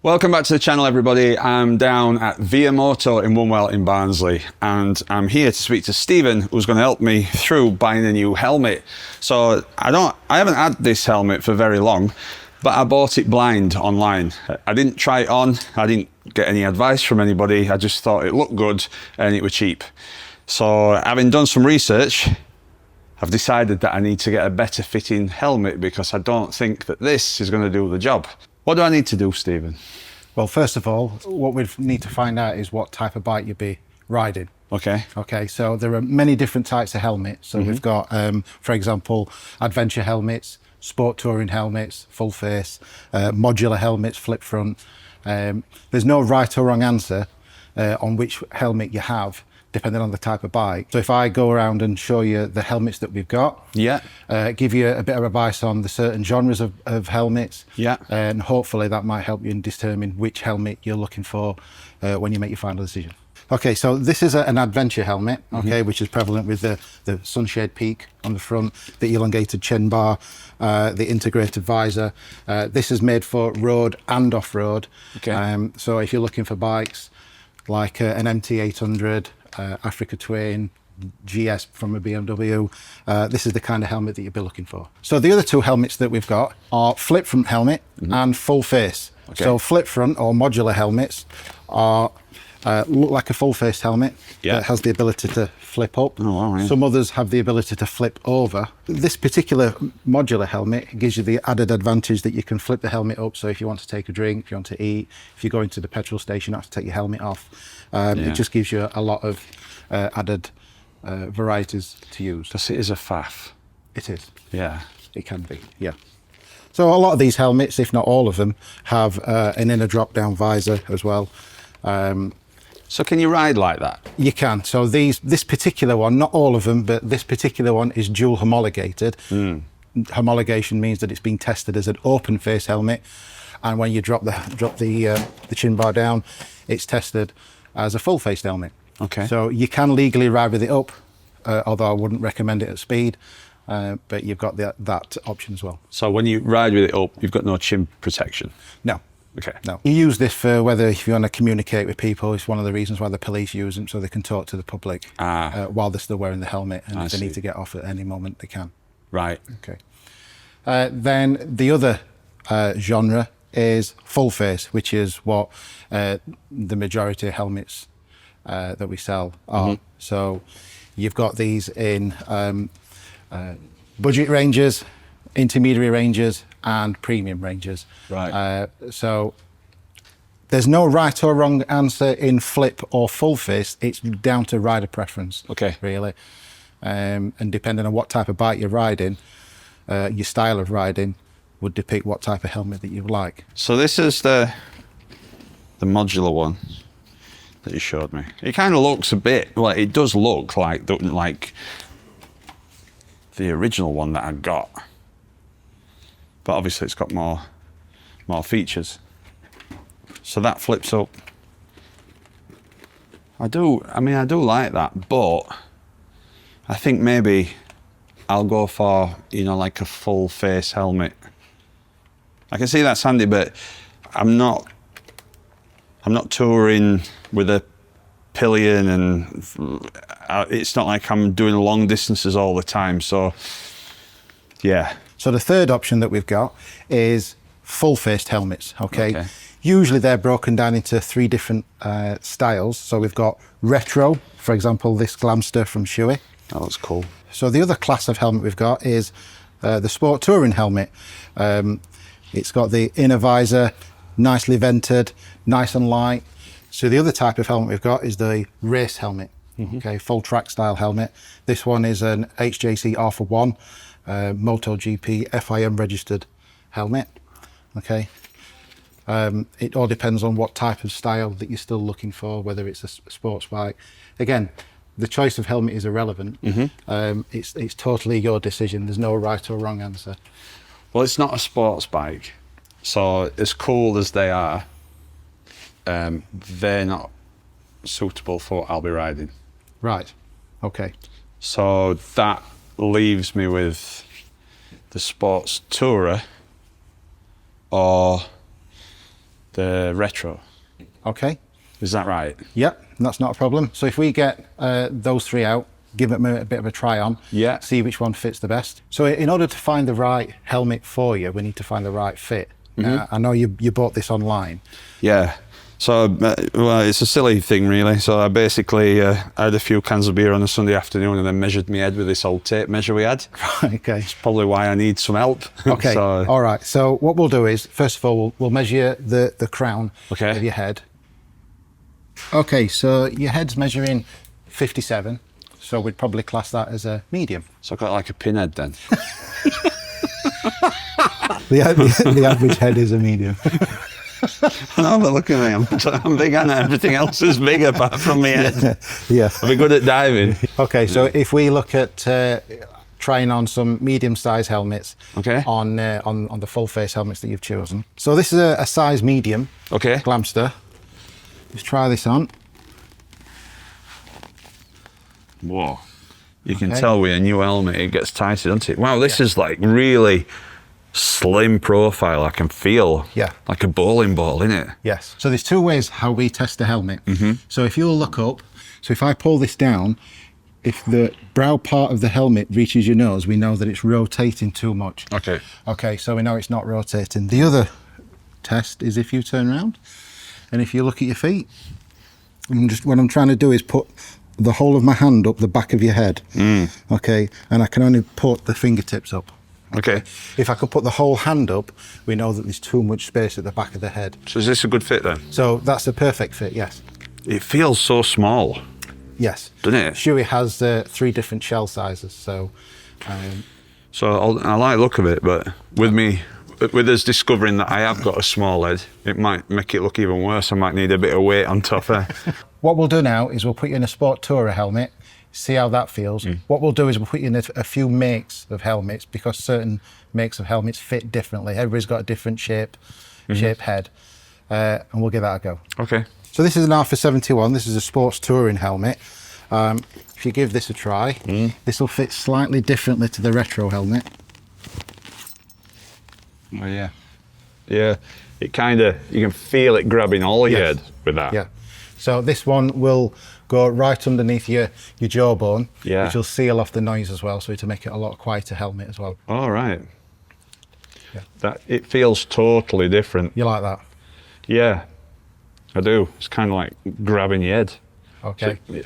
Welcome back to the channel, everybody. I'm down at Via Moto in Wombwell in Barnsley, and I'm here to speak to Stephen, who's going to help me through buying a new helmet. So I haven't had this helmet for very long, but I bought it blind online. I didn't try it on, I didn't get any advice from anybody, I just thought it looked good and it was cheap. So having done some research, I've decided that I need to get a better fitting helmet because I don't think that this is going to do the job. What do I need to do, Stephen? Well, first of all, what we need to find out is what type of bike you'll be riding. Okay. Okay, so there are many different types of helmets. So we've got, for example, adventure helmets, sport touring helmets, full face, modular helmets, flip front. There's no right or wrong answer on which helmet you have, depending on the type of bike. So if I go around and show you the helmets that we've got, give you a bit of advice on the certain genres of helmets, and hopefully that might help you in determine which helmet you're looking for when you make your final decision. Okay, so this is an adventure helmet, which is prevalent with the sunshade peak on the front, the elongated chin bar, the integrated visor. This is made for road and off-road. So if you're looking for bikes like an MT800, Africa Twin, GS from a BMW, this is the kind of helmet that you'd be looking for. So the other two helmets that we've got are flip front helmet and full face. So flip front or modular helmets are look like a full face helmet that has the ability to flip up. Some others have the ability to flip over. This particular modular helmet gives you the added advantage that you can flip the helmet up. So if you want to take a drink, if you want to eat, if you're going to the petrol station, you have to take your helmet off. It just gives you a lot of added varieties to use. Because it is a faff. It is. Yeah. It can be, yeah. So a lot of these helmets, if not all of them, have an inner drop-down visor as well. So can you ride like that? You can. So this particular one, not all of them, but this particular one is dual homologated. Homologation means that it's been tested as an open face helmet, and when you drop the chin bar down, it's tested as a full face helmet. Okay. So you can legally ride with it up, although I wouldn't recommend it at speed, but you've got that option as well. So when you ride with it up, you've got no chin protection? No. Okay. No. You use this for whether if you want to communicate with people. It's one of the reasons why the police use them, so they can talk to the public while they're still wearing the helmet, and if they need to get off at any moment, they can. Right. Okay. Then the other genre is full face, which is what the majority of helmets that we sell are. So you've got these in budget ranges, intermediary ranges, and premium ranges. Right. So there's no right or wrong answer in flip or full face. It's down to rider preference. Okay. Really. And depending on what type of bike you're riding, your style of riding would depict what type of helmet that you like. So this is the modular one that you showed me. It kind of looks a bit, well, it does look like the original one that I got. But obviously it's got more features. So that flips up. I do like that, but I think maybe I'll go for, like a full face helmet. I can see that's handy, but I'm not touring with a pillion, and it's not like I'm doing long distances all the time, so yeah. So the third option that we've got is full-faced helmets, okay? Usually they're broken down into three different styles. So we've got retro, for example, this Glamster from Shoei. That looks cool. So the other class of helmet we've got is the sport touring helmet. It's got the inner visor, nicely vented, nice and light. So the other type of helmet we've got is the race helmet, okay, full track style helmet. This one is an HJC Alpha 1. MotoGP FIM registered helmet. Okay. It all depends on what type of style that you're still looking for, whether it's a sports bike. Again, the choice of helmet is irrelevant. It's totally your decision. There's no right or wrong answer. Well, it's not a sports bike, so as cool as they are, they're not suitable for what I'll be riding. Right. Okay. So that leaves me with the sports tourer or the retro. Okay. Is that right? Yep, that's not a problem. So if we get those three out, give them a bit of a try on, Yeah. see which one fits the best. So in order to find the right helmet for you, we need to find the right fit. I know you bought this online. Yeah. So, well, it's a silly thing, really. So I basically had a few cans of beer on a Sunday afternoon and then measured my head with this old tape measure we had. Okay. It's probably why I need some help. Okay. So, All right. So what we'll do is, first of all, we'll measure the crown Okay. of your head. Okay. So your head's measuring 57. So we'd probably class that as a medium. so I've got like a pinhead then. The average head is a medium. No, but look at me. I'm big and everything else is big apart from my head. Yeah. I'll be good at diving. Okay. So if we look at trying on some medium-sized helmets, Okay. on the full face helmets that you've chosen. So this is a size medium. Okay. Glamster. Let's try this on. Whoa. You can Okay. tell with a new helmet it gets tighter, doesn't it? Wow, this is like really slim profile. I can feel like a bowling ball, innit? Yes. So there's two ways how we test the helmet. So if you'll look up, so if I pull this down, if the brow part of the helmet reaches your nose, we know that it's rotating too much. Okay. Okay, so we know it's not rotating. The other test is if you turn around and if you look at your feet, what I'm trying to do is put the whole of my hand up the back of your head. Okay, and I can only put the fingertips up. Okay. If I can put the whole hand up, we know that there's too much space at the back of the head. So is this a good fit then? So that's a perfect fit, yes. It feels so small, Yes. doesn't it? Shuey has 3 different shell sizes, so So I like the look of it, but with us discovering that I have got a small head, it might make it look even worse. I might need a bit of weight on top there. what we'll do now is we'll put you in a Sport Tourer helmet, see how that feels. What we'll do is we'll put you in a few makes of helmets, because certain makes of helmets fit differently. Everybody's got a different shape head, and we'll give that a go. Okay. So this is an Alpha 71. This is a sports touring helmet. If you give this a try, this will fit slightly differently to the retro helmet. Oh yeah. Yeah. It kind of, you can feel it grabbing all your head with that. Yeah. So this one will go right underneath your jawbone, Yeah. which will seal off the noise as well, so to make it a lot quieter helmet as well. All right. Yeah. That it feels totally different. You like that? Yeah, I do. It's kind of like grabbing your head. Okay. So, yeah,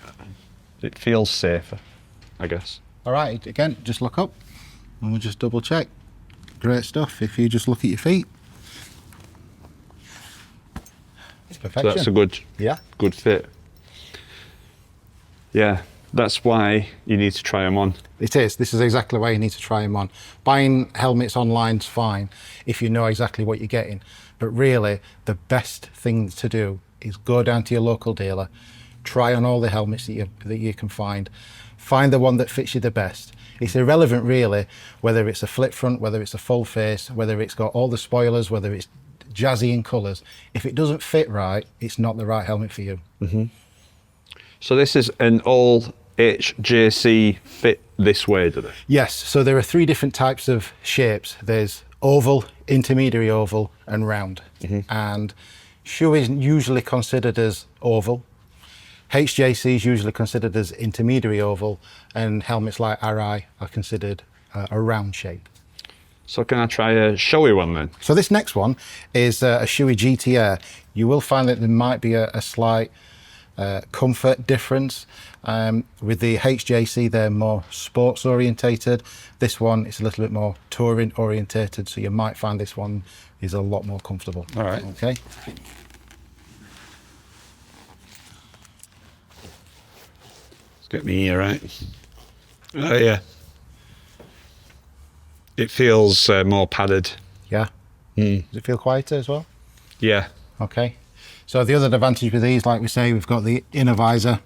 it feels safer, I guess. All right, again, just look up and we'll just double check. Great stuff. If you just look at your feet. It's So perfection. that's a good fit. Yeah, that's why you need to try them on. It is. This is exactly why you need to try them on. Buying helmets online's fine if you know exactly what you're getting. But really, the best thing to do is go down to your local dealer, try on all the helmets that you can find the one that fits you the best. It's irrelevant really whether it's a flip front, whether it's a full face, whether it's got all the spoilers, whether it's jazzy in colours. If it doesn't fit right, it's not the right helmet for you. So this is an all HJC fit this way, do they? Yes, so there are 3 different types of shapes. There's oval, intermediary oval and round. And Shuey is usually considered as oval. HJC is usually considered as intermediary oval, and helmets like RI are considered a round shape. So can I try a showy one then? So this next one is a Shuey GTR. You will find that there might be a slight comfort difference. With the HJC, they're more sports orientated. This one is a little bit more touring orientated, so you might find this one is a lot more comfortable. All right. Okay. Let's get me ear right. Oh yeah. It feels more padded. Yeah. Does it feel quieter as well? Yeah. Okay. So the other advantage with these, like we say, we've got the inner visor.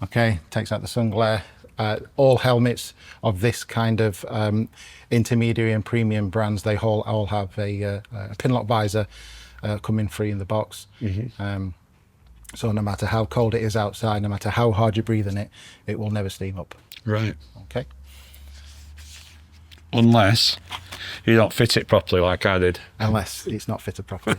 Okay, takes out the sun glare. All helmets of this kind of intermediary and premium brands, they all have a pinlock visor coming free in the box. So no matter how cold it is outside, no matter how hard you're breathing it, it will never steam up. Right. Okay. Unless you don't fit it properly like I did. Unless it's not fitted properly.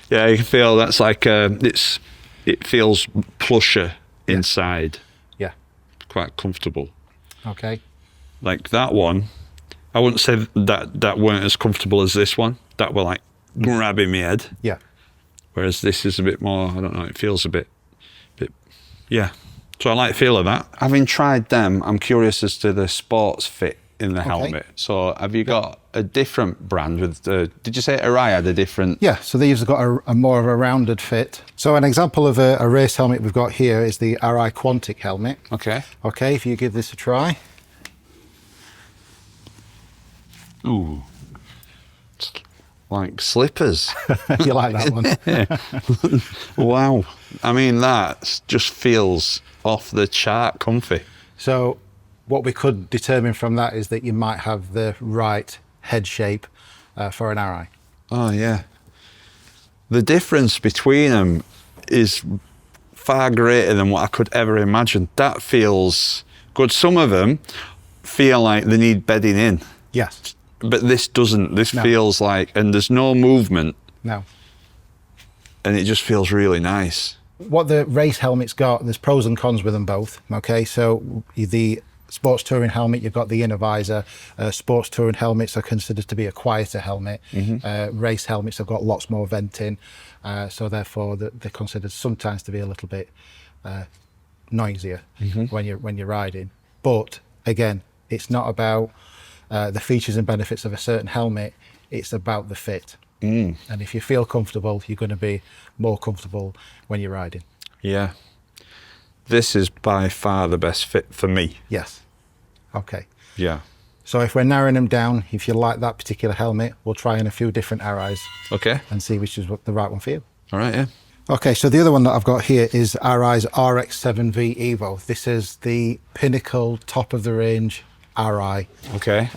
Yeah, you can feel that's like it feels plusher inside, Yeah. quite comfortable. Okay. Like that one, I wouldn't say that weren't as comfortable as this one. That were like grabbing my head. Yeah. Whereas this is a bit more, I don't know, it feels a bit, yeah. So I like the feel of that. Having tried them, I'm curious as to the sports fit in the helmet. So have you got a different brand with did you say Arai had a different? Yeah, so these have got a more of a rounded fit. So an example of a race helmet we've got here is the Arai Quantic helmet. Okay. Okay, if you give this a try. Ooh. It's like slippers. You like that one? Wow. I mean, that just feels off the chart comfy. So what we could determine from that is that you might have the right head shape for an Arai. Oh, yeah. The difference between them is far greater than what I could ever imagine. That feels good. Some of them feel like they need bedding in. Yes. But this doesn't. This feels like, and there's no movement. No. And it just feels really nice. What the race helmet's got, there's pros and cons with them both. Okay, so the sports touring helmet, you've got the inner visor. Sports touring helmets are considered to be a quieter helmet. Race helmets have got lots more venting, so therefore they're considered sometimes to be a little bit noisier when you're riding. But again, it's not about the features and benefits of a certain helmet. It's about the fit. And if you feel comfortable, you're going to be more comfortable when you're riding. Yeah. This is by far the best fit for me. Yes. Okay. Yeah. So if we're narrowing them down, if you like that particular helmet, we'll try in a few different Arais. Okay. And see which is the right one for you. All right, yeah. Okay, so the other one that I've got here is Arai's RX-7V Evo. This is the pinnacle, top of the range Arai Okay.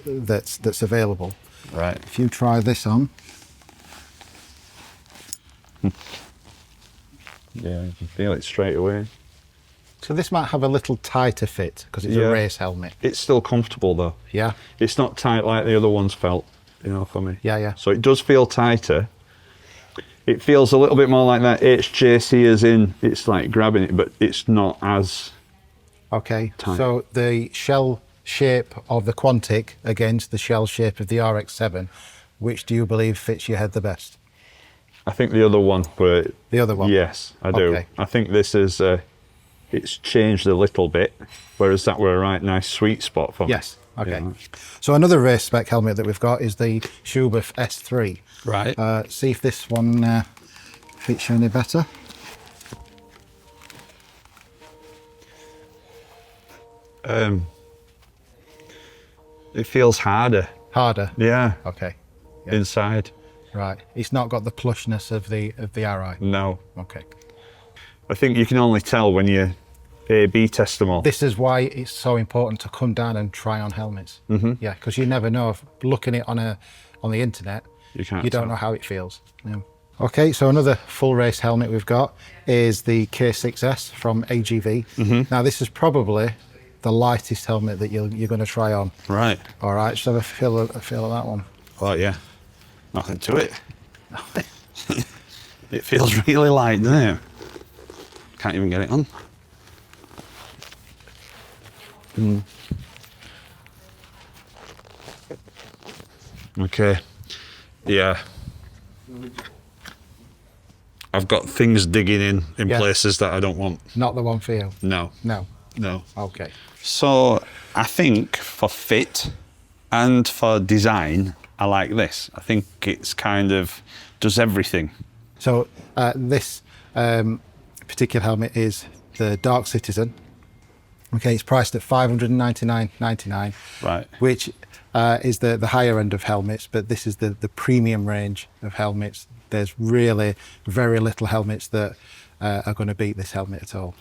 that's available. Right. If you try this on. Yeah, you can feel it straight away. So this might have a little tighter fit because it's a race helmet. It's still comfortable though. Yeah. It's not tight like the other ones felt, for me. Yeah, yeah. So it does feel tighter. It feels a little bit more like that HJC as in it's like grabbing it, but it's not as Okay. tight. So the shell shape of the Quantic against the shell shape of the RX-7, which do you believe fits your head the best? I think the other one, but The other one? yes, I do. Okay. I think this is it's changed a little bit, whereas that were a right nice sweet spot for me. Yes. Okay. Yeah. So another race spec helmet that we've got is the Schubert S3. Right. See if this one fits you any better. It feels harder. Harder? Yeah. Okay. Yeah. Inside. Right. It's not got the plushness of the Arai. No. Okay. I think you can only tell when you A/B test them all. This is why it's so important to come down and try on helmets. Yeah, because you never know. If looking it on the internet, You can't you don't tell. know how it feels. Yeah. Okay, so another full race helmet we've got is the K6S from AGV. Now this is probably the lightest helmet that you're going to try on. Right. All right, just have a feel of that one. Oh yeah. Nothing to it. It feels really light, doesn't it? Can't even get it on. Okay. Yeah. I've got things digging in Yeah. places that I don't want. Not the one for you. No. No. No. Okay. So I think for fit and for design, I like this. I think it's kind of does everything. So this particular helmet is the Dark Citizen. Okay, it's priced at $599.99, Right. which is the higher end of helmets, but this is the premium range of helmets. There's really very little helmets that are going to beat this helmet at all.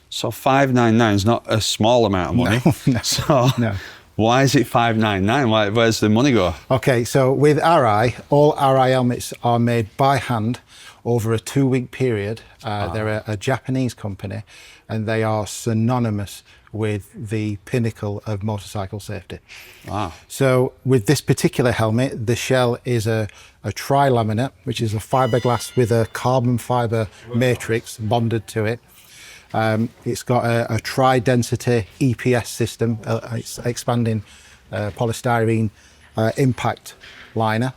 So $599 is not a small amount of money. No. So No. Why is it 599? Where's the money go? Okay, so with RI, all RI helmets are made by hand over a 2-week period. They're a Japanese company, and they are synonymous with the pinnacle of motorcycle safety. Wow. So with this particular helmet, the shell is a tri-laminate, which is a fiberglass with a carbon fiber matrix bonded to it. It's got a tri-density EPS system, it's expanding polystyrene impact liner.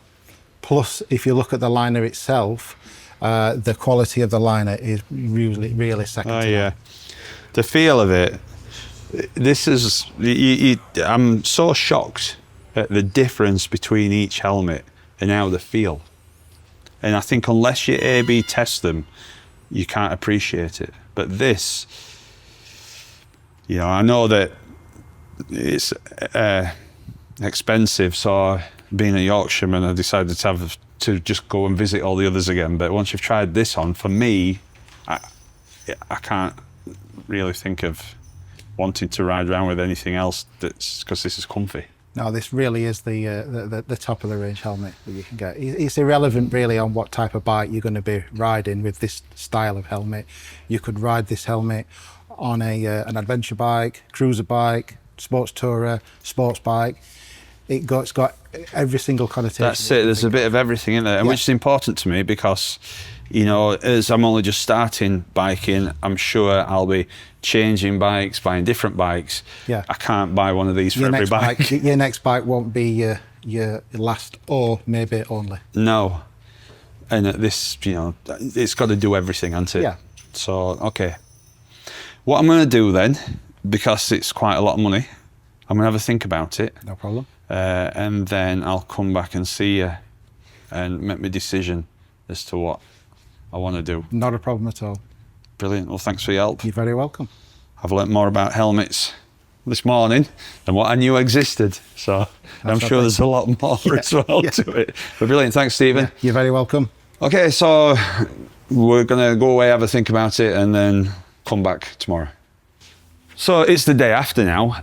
Plus, if you look at the liner itself, the quality of the liner is really second to none. Yeah. The feel of it, this is, I'm so shocked at the difference between each helmet and how they feel. And I think unless you A/B test them, you can't appreciate it. But this, you know, I know that it's expensive, so being a Yorkshireman, I decided to just go and visit all the others again. But once you've tried this on, for me, I can't really think of wanting to ride around with anything else, that's because this is comfy. No, this really is the top of the range helmet that you can get. It's irrelevant really on what type of bike you're going to be riding with this style of helmet. You could ride this helmet on an adventure bike, cruiser bike, sports tourer, sports bike. It's got every single connotation. That's it. There's a bit of everything in there, and which is important to me because, you know, as I'm only just starting biking, I'm sure I'll be changing bikes, buying different bikes. Yeah. I can't buy one of these for every bike. Your next bike won't be your last or maybe only. No. And this, you know, it's got to do everything, hasn't it? Yeah. So, okay. What I'm going to do then, because it's quite a lot of money, I'm going to have a think about it. No problem. And then I'll come back and see you and make my decision as to what I want to do. Not a problem at all. Brilliant. Well, thanks for your help. You're very welcome. I've learnt more about helmets this morning than what I knew existed. So I'm sure there's a lot more as well to it. But brilliant. Thanks, Stephen. Yeah, you're very welcome. Okay, so we're going to go away, have a think about it, and then come back tomorrow. So it's the day after now.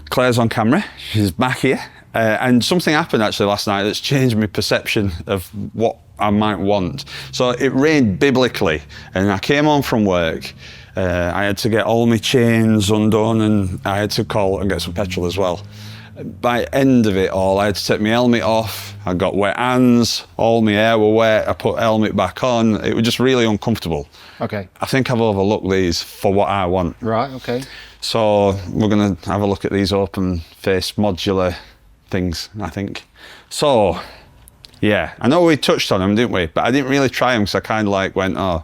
Claire's on camera. She's back here. And something happened actually last night that's changed my perception of what I might want. So it rained biblically, and I came home from work. I had to get all my chains undone, and I had to call and get some petrol as well. By the end of it all, I had to take my helmet off. I got wet hands, all my hair were wet. I put helmet back on. It was just really uncomfortable. Okay. I think I've overlooked these for what I want. Right, okay. So we're going to have a look at these open face modular things, I think. So, yeah, I know we touched on them, didn't we? But I didn't really try them because I kind of like went, oh,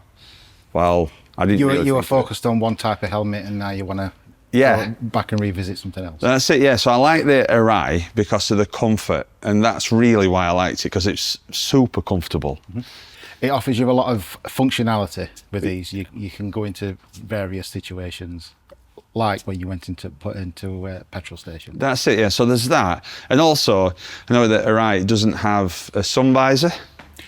well, I didn't really You were focused on one type of helmet, and now you want to go back and revisit something else. That's it, yeah. So I like the Arai because of the comfort, and that's really why I liked it, because it's super comfortable. Mm-hmm. It offers you a lot of functionality with these. You can go into various situations, like when you went into a petrol station. That's it, yeah. So there's that. And also, I know that Arai doesn't have a sun visor.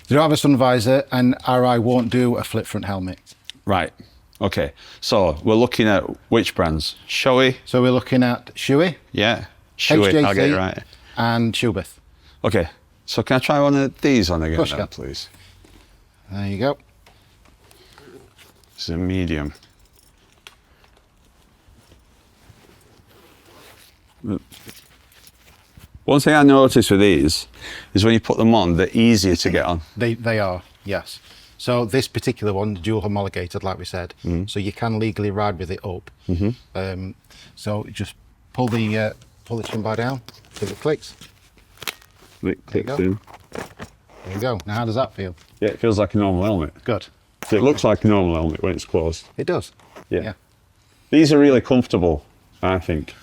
They don't have a sun visor, and RI won't do a flip front helmet. Right. Okay. So we're looking at which brands? Shoei? So we're looking at Shoei. Yeah. Shoei, HJC, I'll get it right. And Schubeth. Okay. So can I try one of these on again, Push then, please? There you go. This is a medium. One thing I noticed with these is when you put them on, they're easier to get on. They are, yes. So this particular one, dual homologated, like we said, so you can legally ride with it up. So just pull the chin bar down, till it clicks. It clicks go. in. There you go. Now how does that feel? Yeah, it feels like a normal helmet. Good. So it looks like a normal helmet when it's closed. It does. Yeah. These are really comfortable, I think.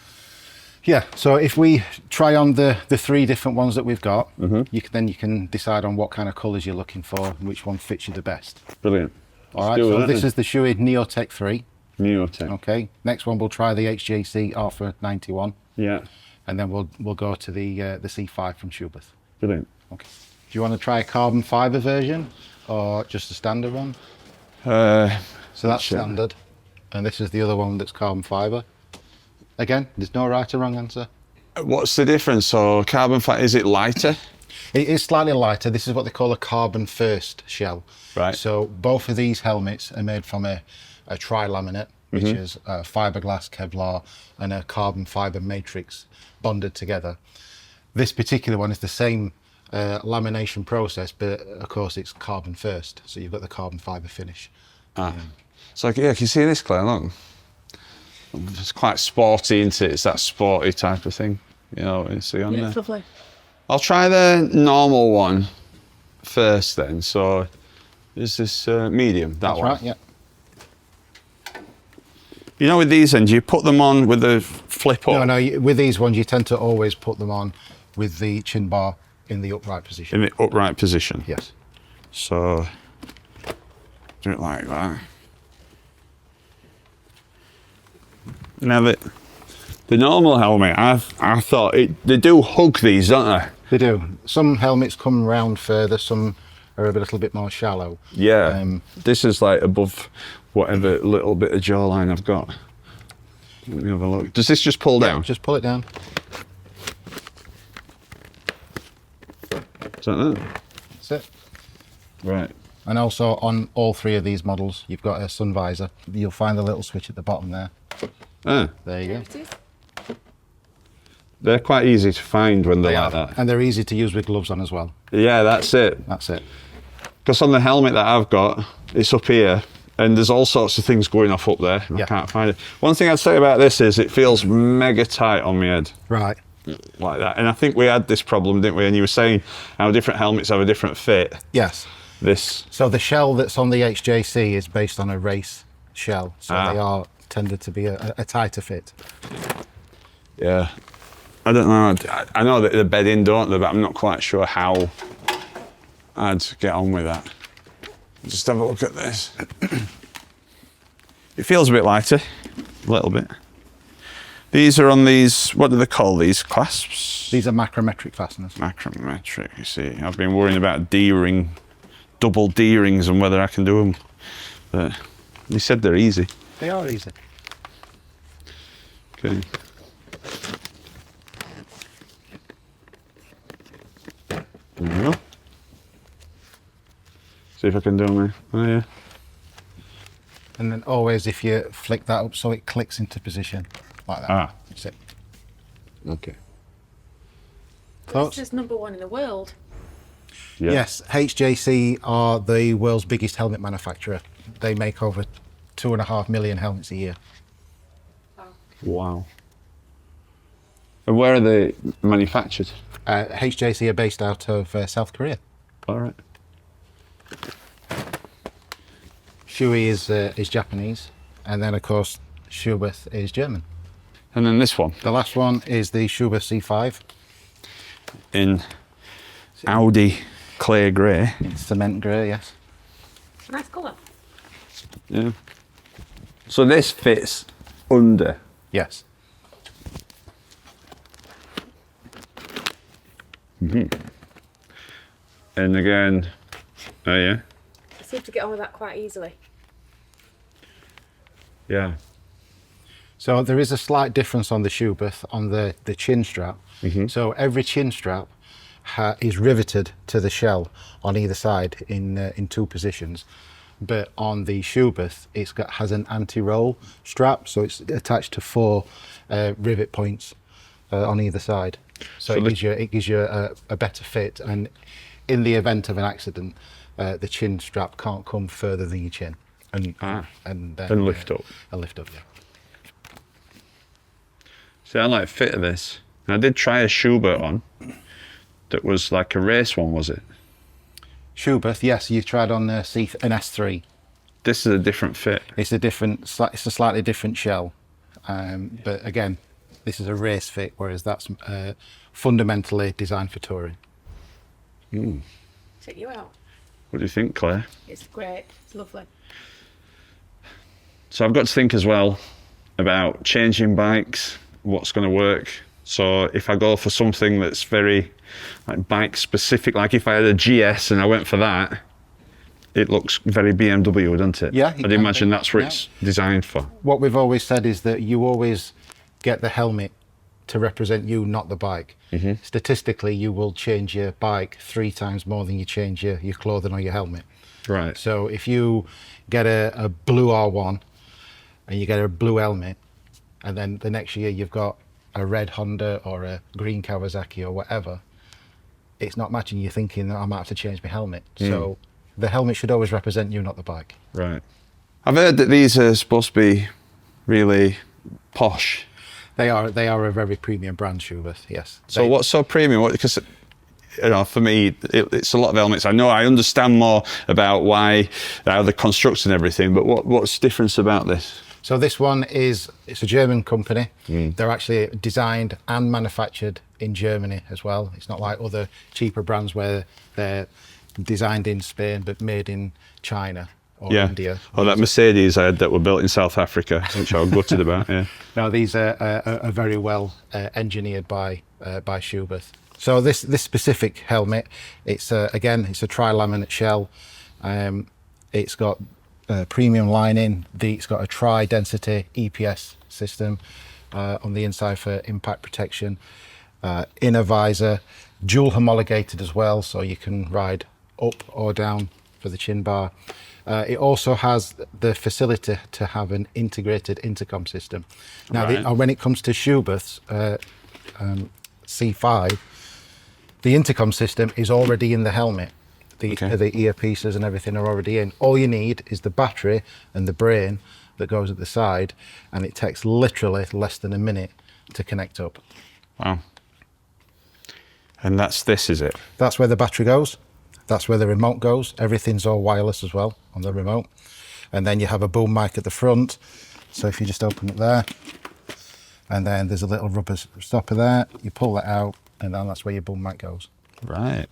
Yeah, so if we try on the 3 different ones that we've got, you can decide on what kind of colours you're looking for and which one fits you the best. Brilliant. All right, so this is the Shoei Neotech 3. Neotech. Okay, next one we'll try the HJC Alpha 91. Yeah. And then we'll go to the C5 from Schubeth. Brilliant. Okay. Do you want to try a carbon fibre version or just a standard one? So that's standard. And this is the other one that's carbon fibre. Again, there's no right or wrong answer. What's the difference? So carbon fibre, is it lighter? It is slightly lighter. This is what they call a carbon first shell. Right. So both of these helmets are made from a tri-laminate, which is fiberglass, Kevlar, and a carbon fiber matrix bonded together. This particular one is the same lamination process, but of course it's carbon first. So you've got the carbon fiber finish. So yeah, can you see this, Claire? Look, it's quite sporty, isn't it? It's that sporty type of thing, you know. You see on there. It's lovely. I'll try the normal one first, then. So is this medium? That That's one. right. Yeah. You know, with these ends, you put them on with the flip up. No, with these ones, you tend to always put them on with the chin bar in the upright position. In the upright position. Yes. So do it like that. Now the normal helmet, I thought they do hug these, don't they? They do. Some helmets come round further, some are a little bit more shallow. Yeah. This is like above whatever little bit of jawline I've got. Let me have a look. Does this just pull down? Just pull it down. Is that it? That's it. Right. And also on all three of these models, you've got a sun visor. You'll find the little switch at the bottom there. Ah, There you go. It is. they're quite easy to find when they're like that. And they're easy to use with gloves on as well. Yeah, that's it. That's it. Because on the helmet that I've got, it's up here, and there's all sorts of things going off up there, and I Yeah. can't find it. One thing I'd say about this is it feels mega tight on my head, Right. like that. And I think we had this problem, didn't we? And you were saying how different helmets have a different fit. Yes. This, So the shell that's on the HJC is based on a race shell. So they are tended to be a tighter fit. yeah. I don't know. I know that they're bed in, don't they? But I'm not quite sure how I'd get on with that. Just have a look at this. It feels a bit lighter, a little bit. These are on these, what do they call these, clasps? These are macrometric fasteners. Macrometric, you see. I've been worrying about D-ring, double D-rings and whether I can do them. But they said they're easy. They are easy. Okay. There we go. See if I can do them. Oh yeah. And then always if you flick that up so it clicks into position like that. Ah. That's it. Okay. Thoughts? This is #1 in the world. Yeah. Yes, HJC are the world's biggest helmet manufacturer. They make over 2.5 million helmets a year. Wow. And where are they manufactured? HJC are based out of South Korea. All right. Shui is Japanese, and then of course Schubert is German. And then this one The last one is the Schubert C5. in Audi clear grey. It's cement grey, yes. Nice colour. Yeah. So this fits under. Yes. And again, oh yeah, I seem to get on with that quite easily. yeah. So there is a slight difference on the Schubert on the chin strap. So every chin strap is riveted to the shell on either side in two positions. But on the Schubert, has an anti-roll strap, so it's attached to 4 rivet points on either side. So it gives you a better fit. And in the event of an accident, the chin strap can't come further than your chin, and then lift up. And lift up, yeah. See, I like the fit of this. And I did try a Schubert on that was like a race one, was it? Schubert, yes, you tried on an S3. This is a different fit. It's a slightly different shell, but again, this is a race fit, whereas that's fundamentally designed for touring. Check you out. What do you think, Claire? It's great. It's lovely. So I've got to think as well about changing bikes, what's going to work. So if I go for something that's very like bike specific, like if I had a GS and I went for that, it looks very BMW, doesn't it? Yeah, it I'd can imagine be. that's what Yeah. it's designed for. What we've always said is that you always get the helmet to represent you, not the bike. Statistically, you will change your bike 3 times more than you change your clothing or your helmet. Right. So if you get a blue R1 and you get a blue helmet, and then the next year you've got a red Honda or a green Kawasaki or whatever, it's not matching. You're thinking that I might have to change my helmet. So the helmet should always represent you, not the bike. Right. I've heard that these are supposed to be really posh. They are a very premium brand, Schubert, yes. So what's so premium? Because for me, it's a lot of helmets. I know I understand more about how they're constructed and everything, but what's the difference about this? So this one it's a German company. They're actually designed and manufactured in Germany as well. It's not like other cheaper brands where they're designed in Spain but made in China or India. Oh, that Mercedes I had that were built in South Africa, which I was gutted about. Yeah. Now these are very well engineered by Schubert. So this specific helmet, it's again it's a tri-laminate shell. It's got premium lining. It's got a tri-density EPS system on the inside for impact protection. Inner visor, dual homologated as well, so you can ride up or down for the chin bar. It also has the facility to have an integrated intercom system. Now, when it comes to Schubert's C5, the intercom system is already in the helmet. The earpieces and everything are already in. All you need is the battery and the brain that goes at the side, and it takes literally less than a minute to connect up. Wow. And this, is it? That's where the battery goes. That's where the remote goes. Everything's all wireless as well on the remote. And then you have a boom mic at the front. So if you just open it there, and then there's a little rubber stopper there, you pull that out, and then that's where your boom mic goes. Right.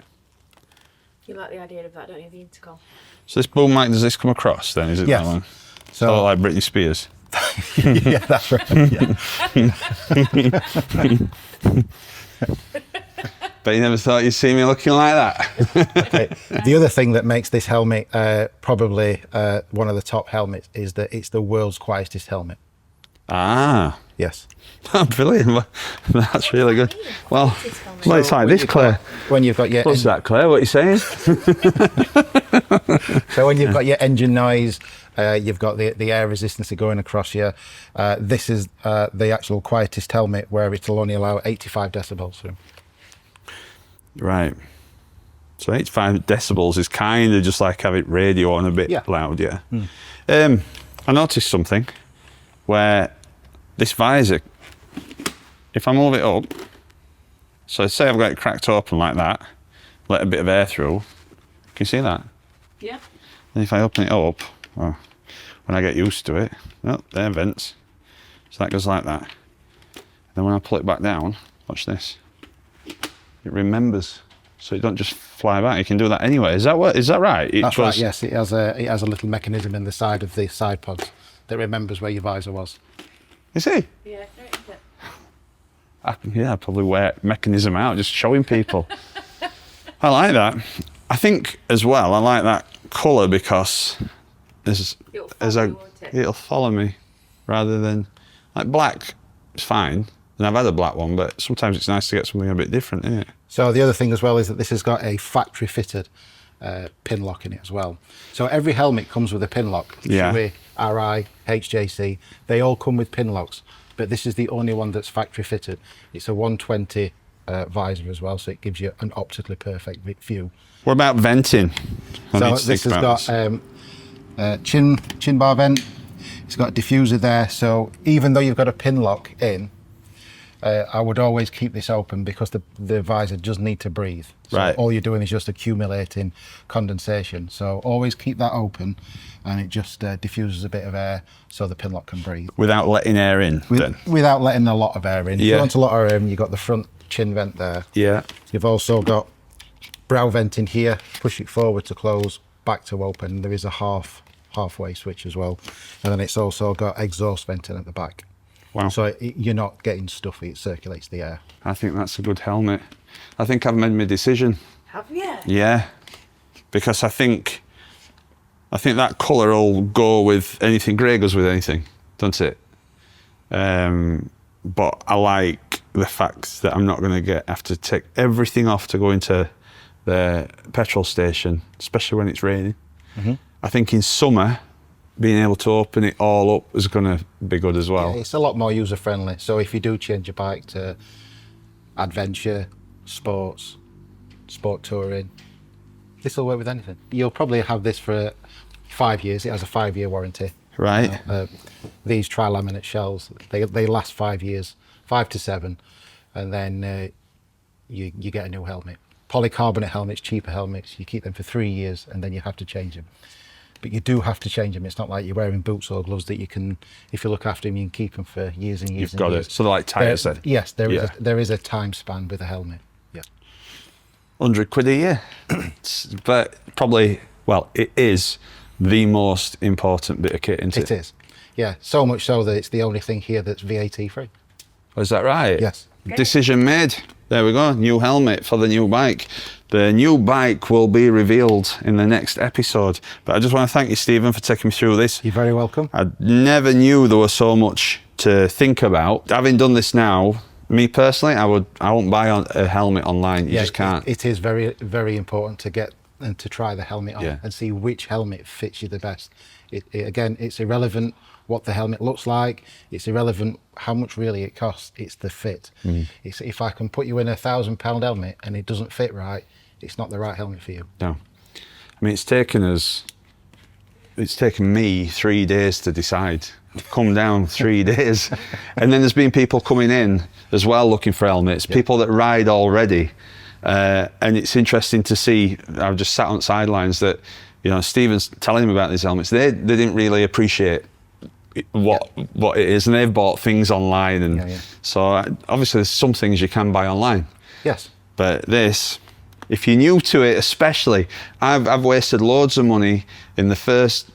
You like the idea of that, don't you, the intercom? So this boom mic, does this come across then? Is it Yes. that one? So Sort of like Britney Spears. yeah, that's right. Yeah. But you never thought you'd see me looking like that. The other thing that makes this helmet probably one of the top helmets is that it's the world's quietest helmet. Ah. Yes. Brilliant. That's really good. Well, it's like this, Claire. When you've got your What's that, Claire? What are you saying? So when you've got your engine noise, you've got the air resistance going across you. This is the actual quietest helmet where it'll only allow 85 decibels through. Right. So 85 decibels is kind of just like having radio on a bit loud, yeah. I noticed something where this visor, if I move it up, so say I've got it cracked open like that, let a bit of air through, can you see that? Yeah. And if I open it up, well, when I get used to it, oh, there are vents. So that goes like that. And then when I pull it back down, watch this. It remembers, so it don't just fly back. You can do that anyway. Is that right? That's right. Yes, it has a little mechanism in the side of the side pods that remembers where your visor was. You see? Yeah, great, isn't it? I'd probably wear mechanism out, just showing people. I like that. I think as well, I like that colour because it'll follow me rather than like black. It's fine. And I've had a black one, but sometimes it's nice to get something a bit different, isn't it? So the other thing as well is that this has got a factory fitted pin lock in it as well. So every helmet comes with a pin lock. Yeah. Shoei, RI, HJC, they all come with pin locks, but this is the only one that's factory fitted. It's a 120 visor as well, so it gives you an optically perfect view. What about venting? So this has got chin bar vent. It's got a diffuser there, so even though you've got a pin lock in, I would always keep this open because the visor does need to breathe. So right. All you're doing is just accumulating condensation. So always keep that open, and it just diffuses a bit of air so the pin lock can breathe. Without letting air in, then? Without letting a lot of air in. If Yeah. you want a lot of air in, you've got the front chin vent there. Yeah. You've also got brow vent in here. Push it forward to close, back to open. There is a halfway switch as well. And then it's also got exhaust venting at the back. Wow. So you're not getting stuffy, it circulates the air. I think that's a good helmet. I think I've made my decision. Have you? Yeah. Because I think that colour will go with anything. Grey goes with anything, doesn't it? But I like the fact that I'm not going to have to take everything off to go into the petrol station, especially when it's raining. I think in summer, being able to open it all up is going to be good as well. Yeah, it's a lot more user friendly. So if you do change your bike to adventure, sports, sport touring, this will work with anything. You'll probably have this for 5 years. It has a 5-year warranty. Right. These tri-laminate shells, they last 5 years, 5 to 7, and then you get a new helmet. Polycarbonate helmets, cheaper helmets, you keep them for 3 years and then you have to change them. But you do have to change them. It's not like you're wearing boots or gloves that you can, if you look after them, you can keep them for years and years. You've got years. it. So they're like tyres then? Yes, there is a time span with a helmet. Yeah. 100 quid a year. But probably, well, it is the most important bit of kit, isn't it? It is. Yeah, so much so that it's the only thing here that's VAT free. Oh, is that right? Yes. Decision made. There we go. New helmet for the new bike. The new bike will be revealed in the next episode. But I just want to thank you, Stephen, for taking me through this. You're very welcome. I never knew there was so much to think about. Having done this now, me personally, I won't buy a helmet online. You just can't. It is very, very important to get and to try the helmet on and see which helmet fits you the best. Again, it's irrelevant what the helmet looks like. It's irrelevant how much really it costs. It's the fit. It's, if I can put you in a £1,000 helmet and it doesn't fit right, it's not the right helmet for you. No. I mean, it's taken me 3 days to decide. I've come down 3 days. And then there's been people coming in as well looking for helmets, people that ride already. And it's interesting to see, I've just sat on sidelines that, you know, Stephen's telling them about these helmets. They didn't really appreciate what it is, and they've bought things online. And so obviously there's some things you can buy online. Yes. But this, if you're new to it, especially, I've wasted loads of money in the first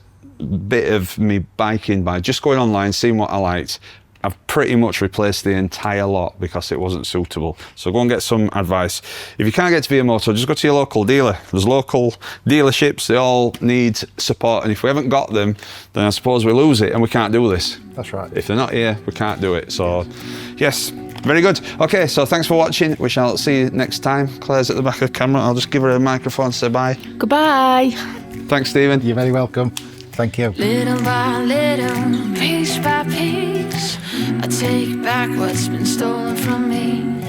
bit of me biking by just going online, seeing what I liked. I've pretty much replaced the entire lot because it wasn't suitable. So go and get some advice. If you can't get to Via Moto, just go to your local dealer. There's local dealerships, they all need support. And if we haven't got them, then I suppose we lose it and we can't do this. That's right. If they're not here, we can't do it. So yes, very good. Okay, so thanks for watching. We shall see you next time. Claire's at the back of the camera. I'll just give her a microphone and say bye. Goodbye. Thanks, Stephen. You're very welcome. Thank you. Little by little, piece by piece, I take back what's been stolen from me.